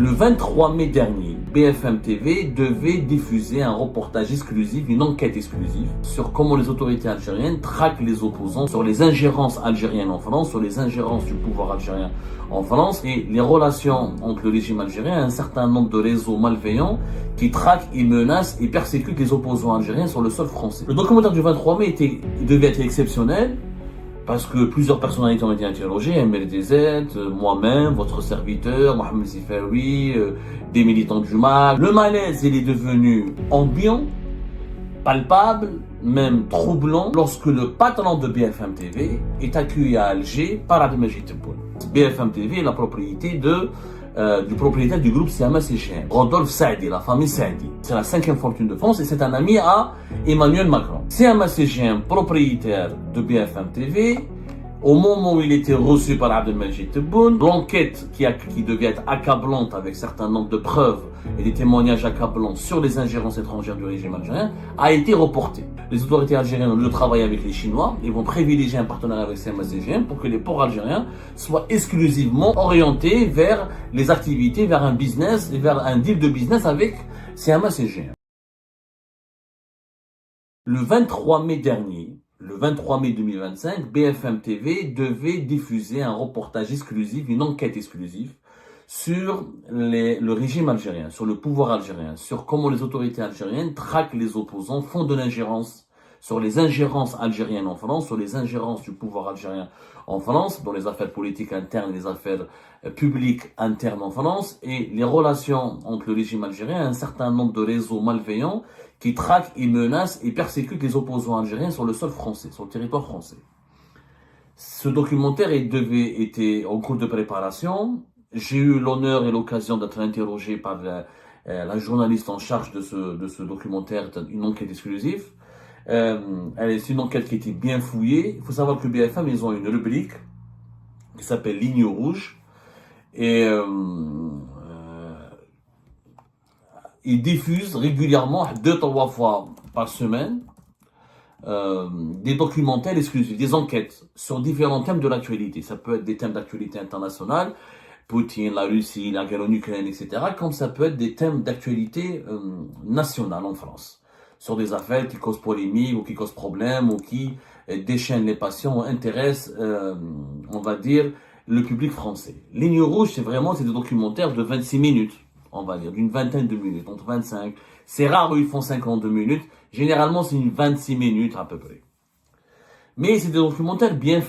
Le 23 mai dernier, BFM TV devait diffuser un reportage exclusif, une enquête exclusive sur comment les autorités algériennes traquent les opposants, sur les ingérences algériennes en France, sur les ingérences du pouvoir algérien en France et les relations entre le régime algérien et un certain nombre de réseaux malveillants qui traquent et menacent et persécutent les opposants algériens sur le sol français. Le documentaire du 23 mai devait être exceptionnel, parce que plusieurs personnalités ont été interrogées, MLDZ, moi-même, votre serviteur, Mohamed Zifaoui, des militants du MAC. Le malaise, il est devenu ambiant, palpable, même troublant, lorsque le patron de BFM TV est accueilli à Alger par Abdelmajid Tebboune. BFM TV est la propriété du propriétaire du groupe Siama CGM, Rodolphe Saadi, la famille Saadi. C'est la 5e fortune de France et c'est un ami à Emmanuel Macron. Siama CGM, propriétaire de BFM TV, au moment où il était reçu par Abdelmajid Tebboune, l'enquête qui devait être accablante avec un certain nombre de preuves et des témoignages accablants sur les ingérences étrangères du régime algérien a été reportée. Les autorités algériennes ont dû travailler avec les Chinois et vont privilégier un partenariat avec Siama CGM pour que les ports algériens soient exclusivement orientés vers les activités, vers un business et vers un deal de business avec Siama CGM. Le 23 mai dernier, le 23 mai 2025, BFM TV devait diffuser un reportage exclusif, une enquête exclusive sur le régime algérien, sur le pouvoir algérien, sur comment les autorités algériennes traquent les opposants, font de l'ingérence, sur les ingérences algériennes en France, sur les ingérences du pouvoir algérien en France, dans les affaires politiques internes et les affaires publiques internes en France, et les relations entre le régime algérien et un certain nombre de réseaux malveillants qui traquent et menacent et persécutent les opposants algériens sur le sol français, sur le territoire français. Ce documentaire était en cours de préparation. J'ai eu l'honneur et l'occasion d'être interrogé par la journaliste en charge de ce documentaire, une enquête exclusive. C'est une enquête qui était bien fouillée. Il faut savoir que BFM, ils ont une rubrique qui s'appelle Ligne rouge. Et ils diffusent régulièrement, 2-3 fois par semaine, des documentaires exclusifs, des enquêtes sur différents thèmes de l'actualité. Ça peut être des thèmes d'actualité internationale, Poutine, la Russie, la guerre en Ukraine, etc. Comme ça peut être des thèmes d'actualité nationale en France, sur des affaires qui causent polémique ou qui causent problème ou qui déchaînent les passions ou intéressent, on va dire, le public français. Ligne rouge, c'est des documentaires de 26 minutes, on va dire, d'une vingtaine de minutes, entre 25. C'est rare où ils font 52 minutes. Généralement, c'est une 26 minutes à peu près. Mais c'est des documentaires bien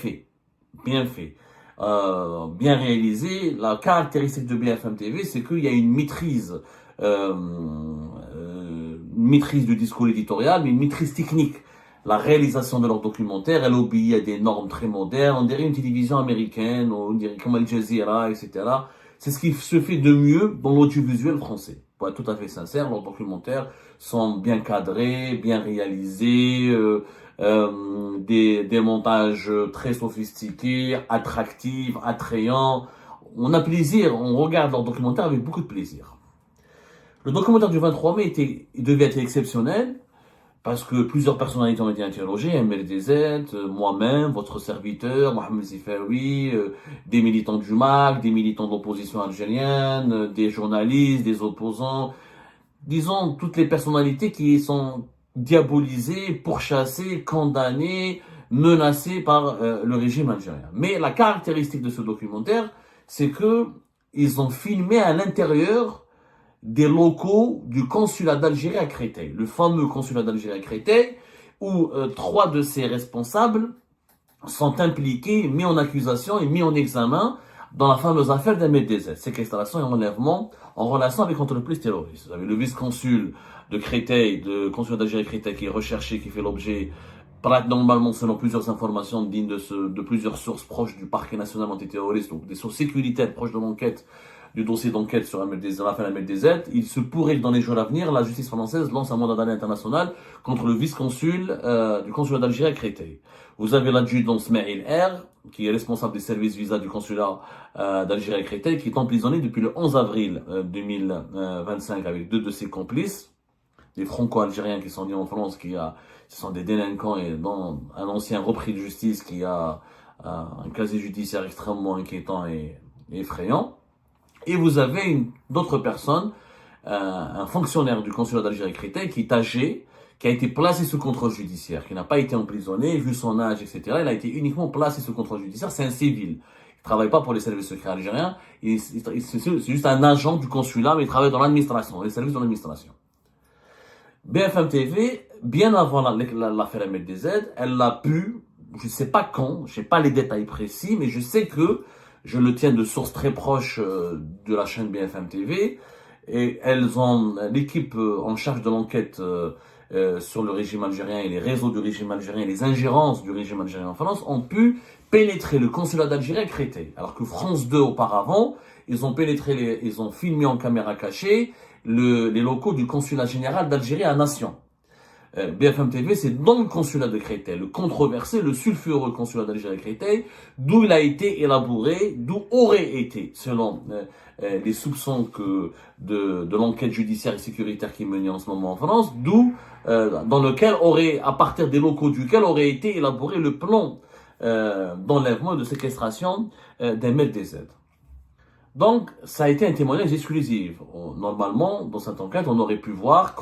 réalisés. La caractéristique de BFM TV, c'est qu'il y a une maîtrise du discours éditorial, mais une maîtrise technique. La réalisation de leurs documentaires, elle obéit à des normes très modernes. On dirait une télévision américaine, on dirait comme Al Jazeera, etc. C'est ce qui se fait de mieux dans l'audiovisuel français. Pour être tout à fait sincère, leurs documentaires sont bien cadrés, bien réalisés, des montages très sophistiqués, attractifs, attrayants. On a plaisir, on regarde leurs documentaires avec beaucoup de plaisir. Le documentaire du 23 mai devait être exceptionnel, parce que plusieurs personnalités ont été interrogées, MLDZ, moi-même, votre serviteur, Mohamed Zifaoui, des militants du MAC, des militants d'opposition algérienne, des journalistes, des opposants, disons toutes les personnalités qui sont diabolisées, pourchassées, condamnées, menacées par le régime algérien. Mais la caractéristique de ce documentaire, c'est que ils ont filmé à l'intérieur des locaux du consulat d'Algérie à Créteil, le fameux consulat d'Algérie à Créteil, où 3 de ses responsables sont impliqués, mis en accusation et mis en examen dans la fameuse affaire d'MLDZ, séquestration et enlèvement en relation avec l'entreprise terroriste. Vous avez le vice-consul de Créteil, de consulat d'Algérie à Créteil, qui est recherché, qui fait l'objet, normalement selon plusieurs informations dignes de plusieurs sources proches du parquet national antiterroriste, donc des sources sécuritaires proches de l'enquête, du dossier d'enquête sur l'affaire MLDZ, il se pourrait que dans les jours à venir, la justice française lance un mandat d'arrêt international contre le vice-consul du consulat d'Algérie à Créteil. Vous avez l'adjudant Smaïl R, qui est responsable des services visa du consulat d'Algérie à Créteil, qui est emprisonné depuis le 11 avril 2025 avec 2 de ses complices, des franco-algériens qui sont nés en France, ce sont des délinquants et dont un ancien repris de justice qui a un casier judiciaire extrêmement inquiétant et effrayant. Et vous avez d'autres personnes, un fonctionnaire du consulat d'Algérie Créteil qui est âgé, qui a été placé sous contrôle judiciaire, qui n'a pas été emprisonné, vu son âge, etc. Il a été uniquement placé sous contrôle judiciaire. C'est un civil. Il travaille pas pour les services secrets algériens. C'est juste un agent du consulat, mais il travaille dans l'administration, les services de l'administration. BFM TV, bien avant l'affaire MLDZ, elle a pu, je sais pas quand, je sais pas les détails précis, mais je sais que je le tiens de sources très proches de la chaîne BFM TV, et l'équipe en charge de l'enquête sur le régime algérien et les réseaux du régime algérien et les ingérences du régime algérien en France ont pu pénétrer le consulat d'Algérie à Créteil. Alors que France 2 auparavant, ils ont filmé en caméra cachée les locaux du consulat général d'Algérie à Nation. BFM TV, c'est dans le consulat de Créteil, le controversé, le sulfureux consulat d'Algérie à Créteil, d'où il a été élaboré, d'où aurait été, selon les soupçons de l'enquête judiciaire et sécuritaire qui est menée en ce moment en France, dans lequel à partir des locaux duquel aurait été élaboré le plan d'enlèvement et de séquestration des MLDZ. Donc, ça a été un témoignage exclusif. Normalement, dans cette enquête, on aurait pu voir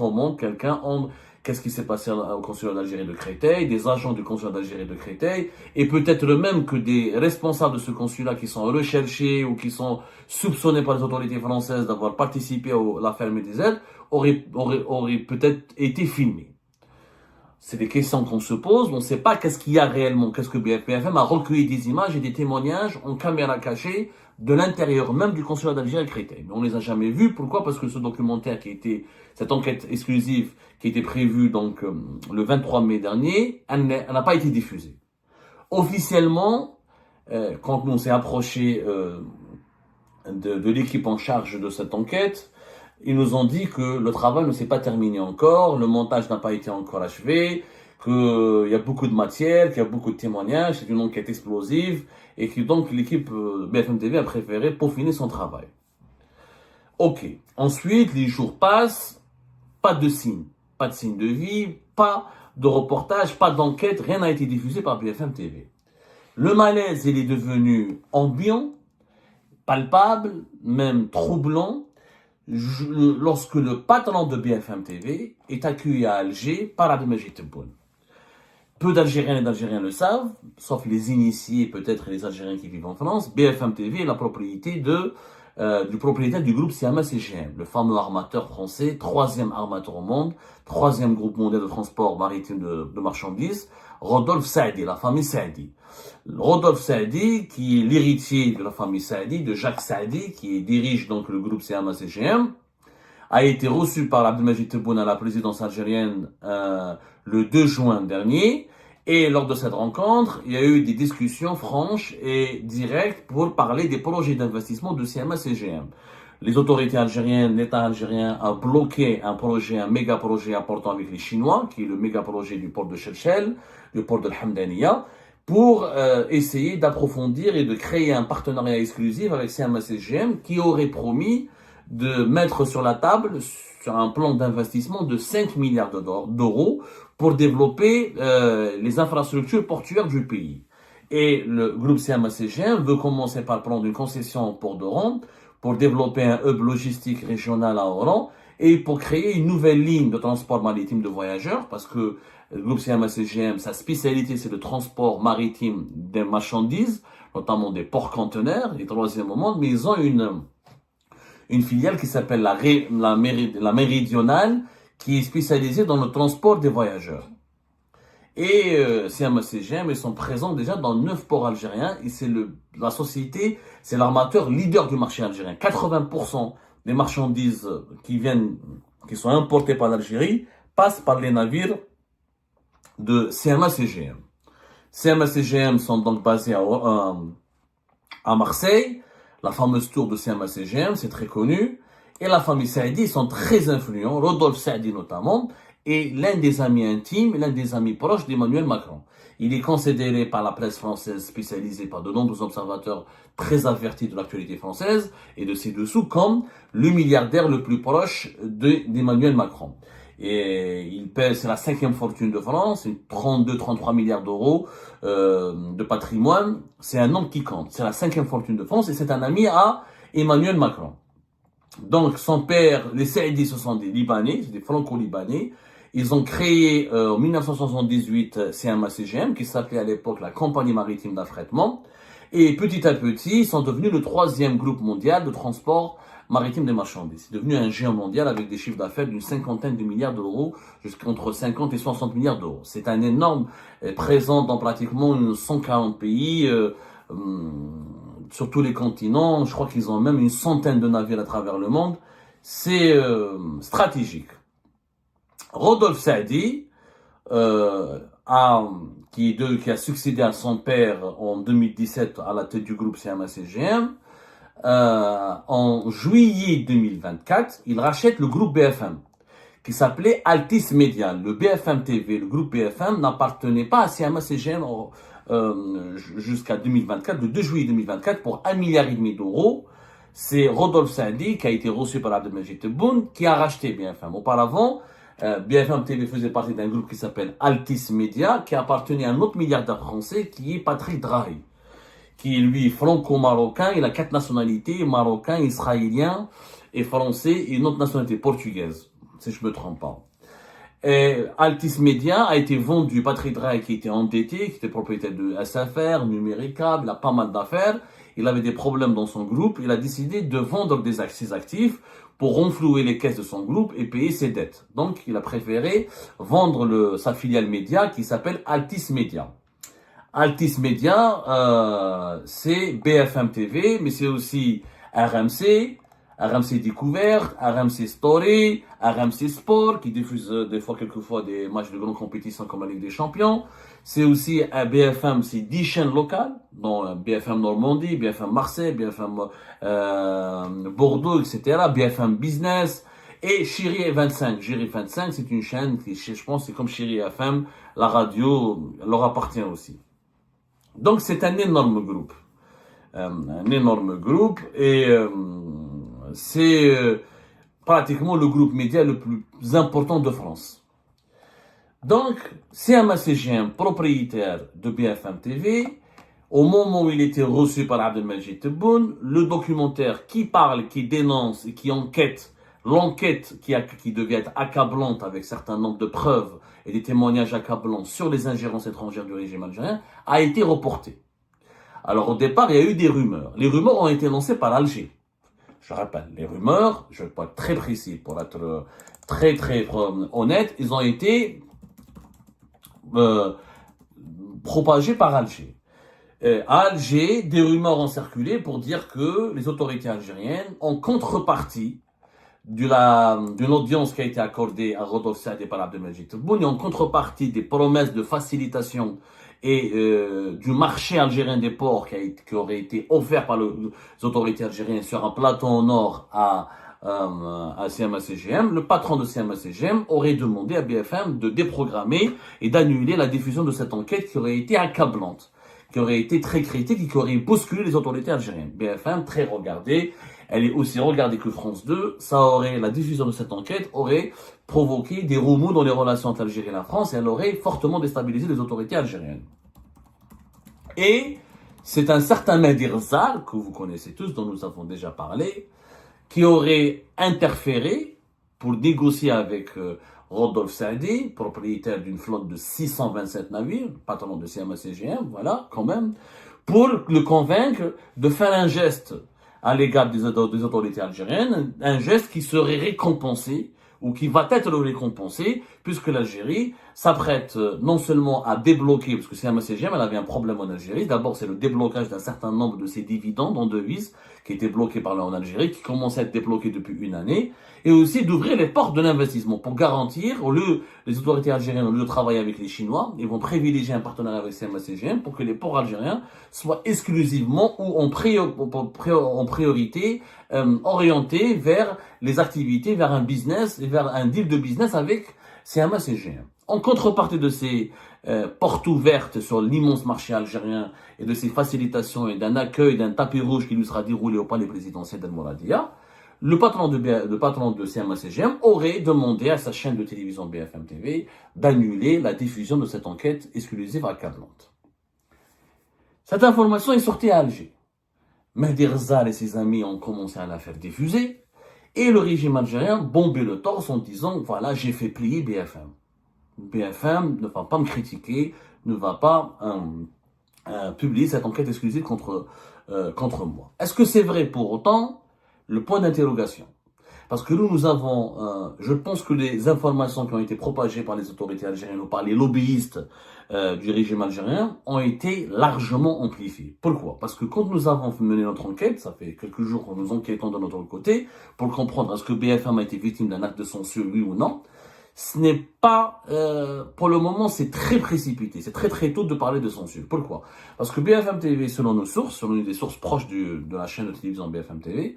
qu'est-ce qui s'est passé au consulat d'Algérie de Créteil, des agents du consulat d'Algérie de Créteil, et peut-être même que des responsables de ce consulat qui sont recherchés ou qui sont soupçonnés par les autorités françaises d'avoir participé à l'affaire MLDZ auraient peut-être été filmés. C'est des questions qu'on se pose, on ne sait pas qu'est-ce qu'il y a réellement, qu'est-ce que BFM a recueilli des images et des témoignages en caméra cachée de l'intérieur même du consulat d'Algérie à Créteil. Mais on ne les a jamais vus. Pourquoi? Parce que ce documentaire cette enquête exclusive qui était prévue donc le 23 mai dernier, elle n'a pas été diffusée. Officiellement, quand on s'est approché de l'équipe en charge de cette enquête, ils nous ont dit que le travail ne s'est pas terminé encore, le montage n'a pas été encore achevé, qu'il y a beaucoup de matière, qu'il y a beaucoup de témoignages, c'est une enquête explosive, et que donc l'équipe BFM TV a préféré peaufiner son travail. Ok. Ensuite, les jours passent, pas de signe de vie, pas de reportage, pas d'enquête, rien n'a été diffusé par BFM TV. Le malaise, il est devenu ambiant, palpable, même troublant, lorsque le patron de BFM TV est accueilli à Alger par Abdelmajid Tebboune. Peu d'Algériens et d'Algériens le savent, sauf les initiés, peut-être les Algériens qui vivent en France. BFM TV est la propriété du propriétaire du groupe Siama CGM, le fameux armateur français, 3e armateur au monde, 3e groupe mondial de transport maritime de marchandises, Rodolphe Saadi, la famille Saadi. Rodolphe Saadi, qui est l'héritier de la famille Saadi, de Jacques Saadi, qui dirige donc le groupe Siama CGM, a été reçu par Abdelmajid Tebboune à la présidence algérienne le 2 juin dernier. Et lors de cette rencontre, il y a eu des discussions franches et directes pour parler des projets d'investissement de CMA CGM. Les autorités algériennes, l'État algérien a bloqué un méga projet important avec les Chinois, qui est le méga projet du port de Chefchel, du port de Hamdaniya, pour essayer d'approfondir et de créer un partenariat exclusif avec CMA CGM qui aurait promis de mettre sur la table sur un plan d'investissement de 5 milliards d'euros pour développer les infrastructures portuaires du pays. Et le groupe CMA CGM veut commencer par prendre une concession au port d'Oran pour développer un hub logistique régional à Oran et pour créer une nouvelle ligne de transport maritime de voyageurs, parce que le groupe CMA CGM, sa spécialité, c'est le transport maritime des marchandises, notamment des ports-conteneurs, les 3e au monde, mais ils ont une filiale qui s'appelle la Méridionale, qui est spécialisée dans le transport des voyageurs. Et CMA CGM, ils sont présents déjà dans 9 ports algériens, et la société, c'est l'armateur leader du marché algérien. 80% des marchandises qui sont importées par l'Algérie passent par les navires de CMA CGM. CMA CGM sont donc basés à Marseille. La fameuse tour de CMA CGM, c'est très connu. Et la famille Saadi, ils sont très influents, Rodolphe Saadi notamment, est l'un des amis intimes, l'un des amis proches d'Emmanuel Macron. Il est considéré par la presse française spécialisée, par de nombreux observateurs très avertis de l'actualité française et de ses dessous, comme le milliardaire le plus proche d'Emmanuel Macron. Et il pèse, c'est la 5e fortune de France, 32-33 milliards d'euros de patrimoine. C'est un homme qui compte. C'est la 5e fortune de France et c'est un ami à Emmanuel Macron. Donc, son père, les Saïdis, ce sont des Libanais, c'est des Franco-Libanais. Ils ont créé en 1978 CMA-CGM, qui s'appelait à l'époque la Compagnie Maritime d'Affrètement. Et petit à petit, ils sont devenus le troisième groupe mondial de transport maritime des marchandises. C'est devenu un géant mondial avec des chiffres d'affaires d'une cinquantaine de milliards d'euros, jusqu'entre 50 et 60 milliards d'euros. C'est un énorme, présent dans pratiquement 140 pays, sur tous les continents. Je crois qu'ils ont même une centaine de navires à travers le monde. C'est stratégique. Rodolphe Saadi, qui a succédé à son père en 2017 à la tête du groupe CMA-CGM, en juillet 2024, il rachète le groupe BFM, qui s'appelait Altis Media. Le BFM TV, le groupe BFM, n'appartenait pas à CMA-CGM jusqu'à 2024, le 2 juillet 2024, pour 1,5 milliard d'euros. C'est Rodolphe Saadi, qui a été reçu par Abdelmajid Tebboune, qui a racheté BFM. Auparavant, BFM TV faisait partie d'un groupe qui s'appelle Altis Media, qui appartenait à un autre milliardaire français, qui est Patrick Drahi, qui est lui franco-marocain. Il a 4 nationalités, marocain, israélien et français, et une autre nationalité portugaise, si je me trompe pas. Et Altis Media a été vendu, Patrick Drahi, qui était endetté, qui était propriétaire de SFR, Numérica, il a pas mal d'affaires, il avait des problèmes dans son groupe, il a décidé de vendre ses actifs pour renflouer les caisses de son groupe et payer ses dettes. Donc, il a préféré vendre sa filiale média qui s'appelle Altis Media. Altis Media, c'est BFM TV, mais c'est aussi RMC, RMC Découverte, RMC Story, RMC Sport, qui diffuse quelquefois des matchs de grande compétition comme la Ligue des Champions. C'est aussi BFM, c'est 10 chaînes locales, dont BFM Normandie, BFM Marseille, BFM Bordeaux, etc., BFM Business, et Chérie 25. Chérie 25, c'est une chaîne qui, je pense, c'est comme Chérie FM, la radio leur appartient aussi. Donc c'est un énorme groupe. Et c'est pratiquement le groupe média le plus important de France. Donc, CMA-CGM, propriétaire de BFM TV, au moment où il était reçu par Abdelmajid Tebboune, le documentaire qui parle, qui dénonce et qui enquête, l'enquête qui devait être accablante avec certains nombres de preuves et des témoignages accablants sur les ingérences étrangères du régime algérien, a été reporté. Alors au départ, il y a eu des rumeurs. Les rumeurs ont été lancées par Alger. Je rappelle, les rumeurs, je ne vais pas être très précis pour être très honnête, ils ont été propagés par Alger. À Alger, des rumeurs ont circulé pour dire que les autorités algériennes, en contrepartie d'une audience qui a été accordée à Rodolphe Saadi par Abdelmajid Tebboune, et en contrepartie des promesses de facilitation et du marché algérien des ports qui aurait été offert par les autorités algériennes sur un plateau au nord à CMA-CGM, le patron de CMA-CGM aurait demandé à BFM de déprogrammer et d'annuler la diffusion de cette enquête qui aurait été accablante, qui aurait été très critique et qui aurait bousculé les autorités algériennes. BFM, très regardée, elle est aussi regardée que France 2, la diffusion de cette enquête aurait provoqué des remous dans les relations entre l'Algérie et la France et elle aurait fortement déstabilisé les autorités algériennes. Et c'est un certain Mehdi Ghzal, que vous connaissez tous, dont nous avons déjà parlé, qui aurait interféré pour négocier avec Rodolphe Saadi, propriétaire d'une flotte de 627 navires, patron de CMA-CGM, voilà, quand même, pour le convaincre de faire un geste à l'égard des autorités algériennes, un geste qui serait récompensé, ou qui va être récompensé, puisque l'Algérie s'apprête non seulement à débloquer, parce que CMA-CGM, elle avait un problème en Algérie. D'abord, c'est le déblocage d'un certain nombre de ses dividendes en devises, qui étaient bloqués par en Algérie, qui commençaient à être débloqués depuis une année, et aussi d'ouvrir les portes de l'investissement pour garantir, les autorités algériennes, au lieu de travailler avec les Chinois, ils vont privilégier un partenariat avec CMA-CGM pour que les ports algériens soient exclusivement ou en priorité orientés vers les activités, vers un business et vers un deal de business avec CMA-CGM. En contrepartie de ces portes ouvertes sur l'immense marché algérien et de ces facilitations et d'un accueil, d'un tapis rouge qui lui sera déroulé au palais présidentiel d'Al-Mouradia, le patron de CMA-CGM aurait demandé à sa chaîne de télévision BFM TV d'annuler la diffusion de cette enquête exclusive accablante. Cette information est sortie à Alger. Mehdi Ghzal et ses amis ont commencé à la faire diffuser. Et le régime algérien bombait le torse en disant, voilà, j'ai fait plier BFM. BFM ne va pas me critiquer, ne va pas publier cette enquête exclusive contre moi. Est-ce que c'est vrai pour autant? Le point d'interrogation. Parce que nous avons, je pense que les informations qui ont été propagées par les autorités algériennes ou par les lobbyistes du régime algérien ont été largement amplifiées. Pourquoi? Parce que quand nous avons mené notre enquête, ça fait quelques jours que nous enquêtons de notre côté, pour comprendre est-ce que BFM a été victime d'un acte de censure, oui ou non, ce n'est pas, pour le moment, c'est très précipité. C'est très très tôt de parler de censure. Pourquoi? Parce que BFM TV, selon nos sources, selon des sources proches de la chaîne de télévision BFM TV,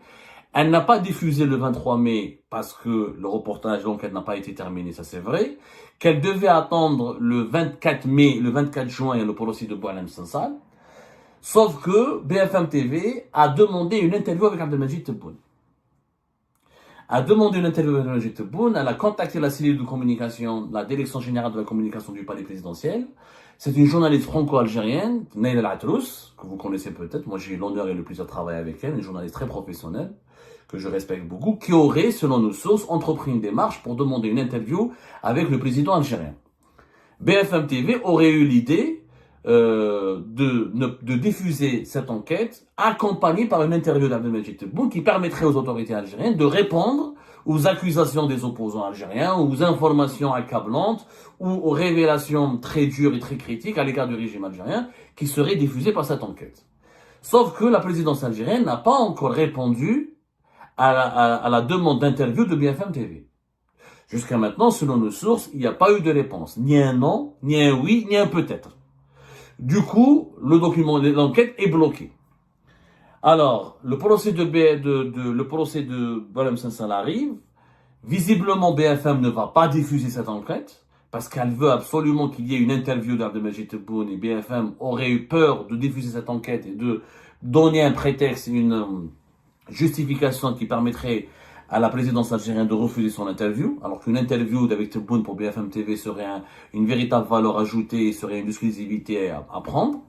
elle n'a pas diffusé le 23 mai parce que le reportage d'enquête n'a pas été terminé, ça c'est vrai. Qu'elle devait attendre le 24 mai, le 24 juin, le procès de Boualem Sansal. Sauf que BFM TV a demandé une interview avec Abdelmajid Tebboune. Elle a contacté la cellule de communication, la direction générale de la communication du palais présidentiel. C'est une journaliste franco-algérienne, Naïla El-Atrous, que vous connaissez peut-être. Moi, j'ai eu l'honneur et le plaisir de travailler avec elle, une journaliste très professionnelle, que je respecte beaucoup, qui aurait, selon nos sources, entrepris une démarche pour demander une interview avec le président algérien. BFM TV aurait eu l'idée de diffuser cette enquête accompagnée par une interview d'Abdelmajid Tebboune qui permettrait aux autorités algériennes de répondre aux accusations des opposants algériens, aux informations accablantes ou aux révélations très dures et très critiques à l'égard du régime algérien qui seraient diffusées par cette enquête. Sauf que la présidence algérienne n'a pas encore répondu à la demande d'interview de BFM TV. Jusqu'à maintenant, selon nos sources, il n'y a pas eu de réponse. Ni un non, ni un oui, ni un peut-être. Du coup, l'enquête est bloqué. Alors, le procès de Boualem Sansal arrive. Visiblement, BFM ne va pas diffuser cette enquête parce qu'elle veut absolument qu'il y ait une interview d'Abdelmajid Tebboune et BFM aurait eu peur de diffuser cette enquête et de donner un prétexte et une justification qui permettrait à la présidence algérienne de refuser son interview, alors qu'une interview d'avec Tebboune pour BFM TV serait une véritable valeur ajoutée et serait une exclusivité à prendre.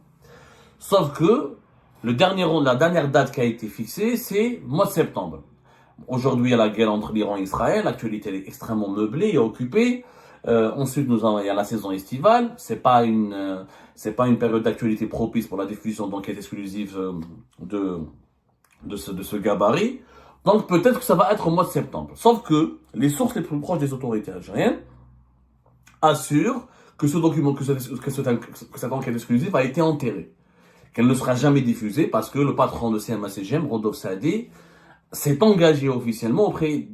Sauf que la dernière date qui a été fixée, c'est mois de septembre. Aujourd'hui, il y a la guerre entre l'Iran et Israël, l'actualité est extrêmement meublée et occupée. Ensuite, il y a la saison estivale. C'est pas une période d'actualité propice pour la diffusion d'enquêtes exclusives de ce gabarit. Donc peut-être que ça va être au mois de septembre. Sauf que les sources les plus proches des autorités algériennes assurent que ce document, que cette enquête exclusive a été enterrée. Qu'elle ne sera jamais diffusée parce que le patron de CMA-CGM, Rodolphe Saadé, s'est engagé officiellement auprès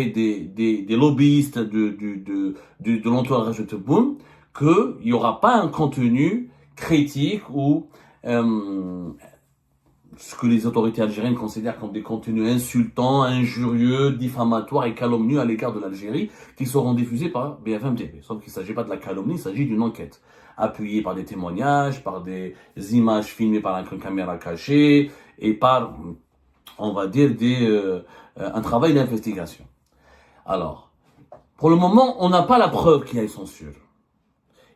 des lobbyistes de l'entourage de Tebboune qu'il n'y aura pas un contenu critique ou ce que les autorités algériennes considèrent comme des contenus insultants, injurieux, diffamatoires et calomnieux à l'égard de l'Algérie qui seront diffusés par BFM TV. Sauf qu'il ne s'agit pas de la calomnie, il s'agit d'une enquête appuyée par des témoignages, par des images filmées par une caméra cachée et par, on va dire, un travail d'investigation. Alors, pour le moment, on n'a pas la preuve qu'il y a une censure.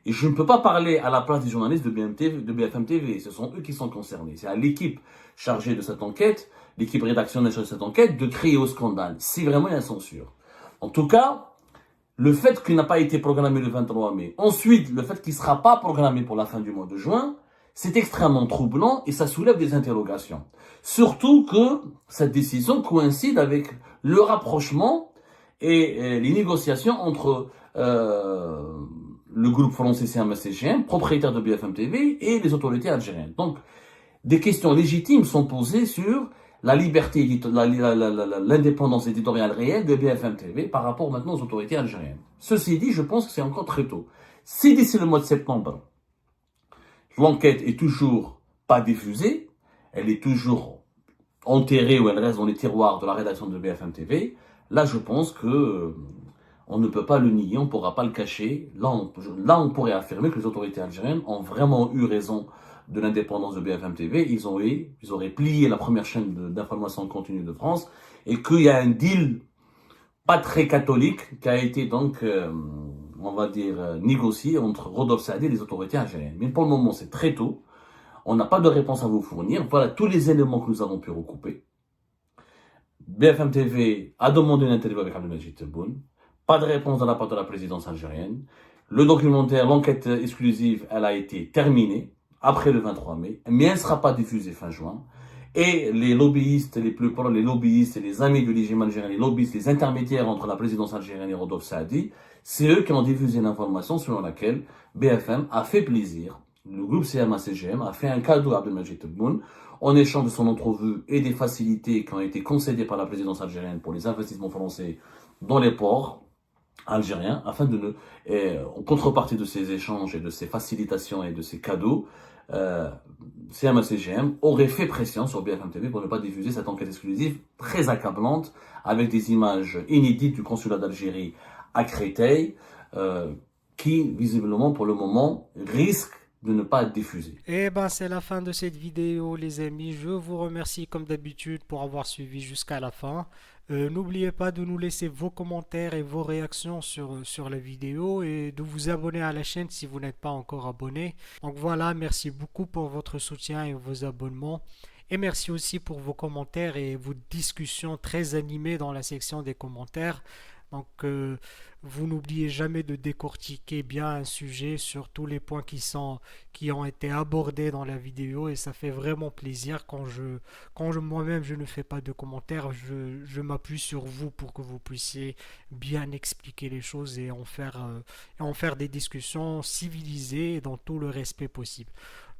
Et je ne peux pas parler à la place des journalistes de BFM TV. Ce sont eux qui sont concernés. C'est à l'équipe chargée de cette enquête, l'équipe rédactionnelle chargée de cette enquête, de crier au scandale. Si vraiment il y a censure. En tout cas, le fait qu'il n'a pas été programmé le 23 mai, ensuite, le fait qu'il ne sera pas programmé pour la fin du mois de juin, c'est extrêmement troublant et ça soulève des interrogations. Surtout que cette décision coïncide avec le rapprochement et les négociations entre le groupe français CMA-CGM, propriétaire de BFM TV, et les autorités algériennes. Donc, des questions légitimes sont posées sur la liberté, l'indépendance éditoriale réelle de BFM TV par rapport maintenant aux autorités algériennes. Ceci dit, je pense que c'est encore très tôt. Si d'ici le mois de septembre, l'enquête est toujours pas diffusée, elle est toujours enterrée ou elle reste dans les tiroirs de la rédaction de BFM TV, là je pense que on ne peut pas le nier, on ne pourra pas le cacher. Là, on pourrait affirmer que les autorités algériennes ont vraiment eu raison de l'indépendance de BFM TV. Ils auraient plié la première chaîne d'information continue de France et qu'il y a un deal pas très catholique qui a été donc, on va dire, négocié entre Rodolphe Saadé et les autorités algériennes. Mais pour le moment, c'est très tôt. On n'a pas de réponse à vous fournir. Voilà tous les éléments que nous avons pu recouper. BFM TV a demandé une interview avec Abdelmajid Tebboune. Pas de réponse de la part de la présidence algérienne. Le documentaire, l'enquête exclusive, elle a été terminée après le 23 mai, mais elle ne sera pas diffusée fin juin. Et les lobbyistes, les plus proches, les lobbyistes et les amis du régime algérien, les lobbyistes, les intermédiaires entre la présidence algérienne et Rodolphe Saadi, c'est eux qui ont diffusé l'information selon laquelle BFM a fait plaisir. Le groupe CMA-CGM a fait un cadeau à Abdelmajid Tebboune en échange de son entrevue et des facilités qui ont été concédées par la présidence algérienne pour les investissements français dans les ports algériens, afin de ne, en contrepartie de ces échanges et de ces facilitations et de ces cadeaux, euh, CMA-CGM aurait fait pression sur BFM TV pour ne pas diffuser cette enquête exclusive très accablante avec des images inédites du consulat d'Algérie à Créteil, qui visiblement pour le moment risque de ne pas être diffusée. Et ben c'est la fin de cette vidéo les amis. Je vous remercie comme d'habitude pour avoir suivi jusqu'à la fin. N'oubliez pas de nous laisser vos commentaires et vos réactions sur la vidéo et de vous abonner à la chaîne si vous n'êtes pas encore abonné. Donc voilà, merci beaucoup pour votre soutien et vos abonnements. Et merci aussi pour vos commentaires et vos discussions très animées dans la section des commentaires. Donc, vous n'oubliez jamais de décortiquer bien un sujet sur tous les points qui ont été abordés dans la vidéo et ça fait vraiment plaisir moi-même je ne fais pas de commentaires, je m'appuie sur vous pour que vous puissiez bien expliquer les choses et en faire des discussions civilisées et dans tout le respect possible.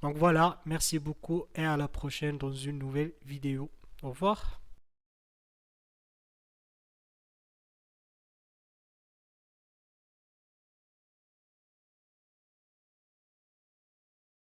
Donc voilà, merci beaucoup et à la prochaine dans une nouvelle vidéo. Au revoir.